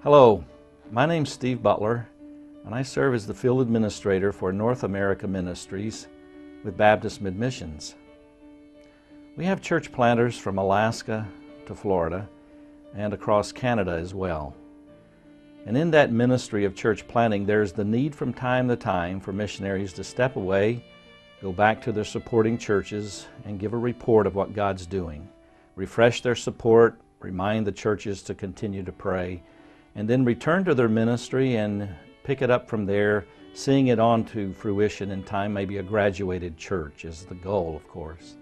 Hello, my name's Steve Butler, and I serve as the Field Administrator for North America Ministries with Baptist Mid-Missions. We have church planters from Alaska to Florida and across Canada as well. And in that ministry of church planting, there's the need from time to time for missionaries to step away, go back to their supporting churches, and give a report of what God's doing. Refresh their support, remind the churches to continue to pray, and then return to their ministry and pick it up from there, seeing it on to fruition in time. Maybe a graduated church is the goal, of course.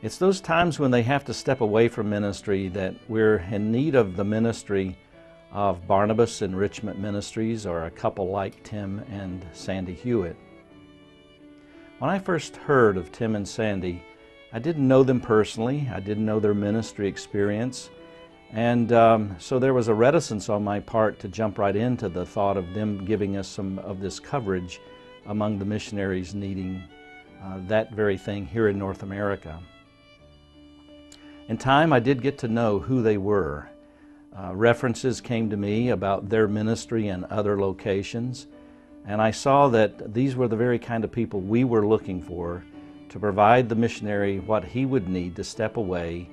It's those times when they have to step away from ministry that we're in need of the ministry of Barnabas Enrichment Ministries, or a couple like Tim and Sandy Hewitt. When I first heard of Tim and Sandy, I didn't know them personally. I didn't know their ministry experience. And so there was a reticence on my part to jump right into the thought of them giving us some of this coverage among the missionaries needing that very thing here in North America. In time, I did get to know who they were. References came to me about their ministry in other locations, and I saw that these were the very kind of people we were looking for to provide the missionary what he would need to step away,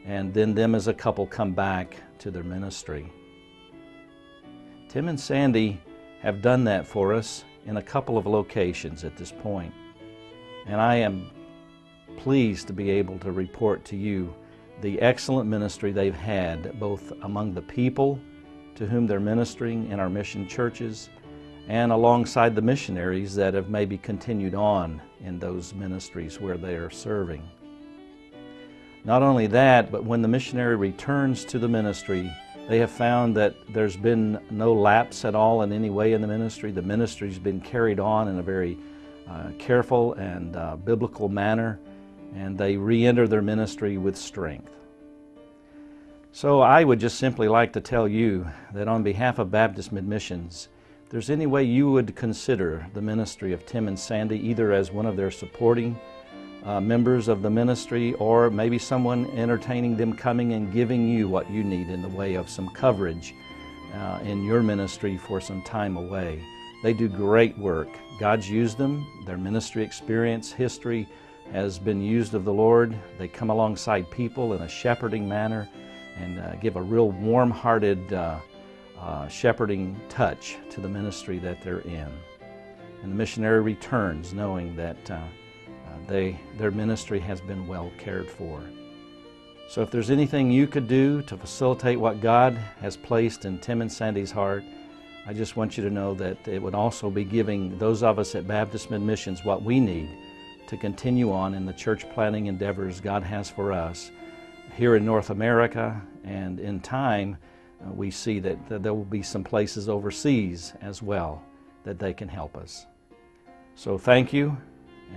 and then them as a couple come back to their ministry. Tim and Sandy have done that for us in a couple of locations at this point. And I am pleased to be able to report to you the excellent ministry they've had, both among the people to whom they're ministering in our mission churches, and alongside the missionaries that have maybe continued on in those ministries where they are serving. Not only that, but when the missionary returns to the ministry, they have found that there's been no lapse at all in any way in the ministry. The ministry's been carried on in a very careful and biblical manner, and they re-enter their ministry with strength. So I would just simply like to tell you that on behalf of Baptist Mid-Missions, if there's any way you would consider the ministry of Tim and Sandy, either as one of their supporting members of the ministry, or maybe someone entertaining them coming and giving you what you need in the way of some coverage in your ministry for some time away. They do great work. God's used them. Their ministry experience, history has been used of the Lord. They come alongside people in a shepherding manner and give a real warm-hearted shepherding touch to the ministry that they're in. And the missionary returns knowing that their ministry has been well cared for. So if there's anything you could do to facilitate what God has placed in Tim and Sandy's heart, I just want you to know that it would also be giving those of us at Baptist Mid-Missions what we need to continue on in the church planting endeavors God has for us here in North America, and in time we see that there will be some places overseas as well that they can help us. So thank you.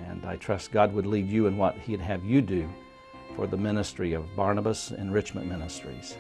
And I trust God would lead you in what He'd have you do for the ministry of Barnabas Enrichment Ministries.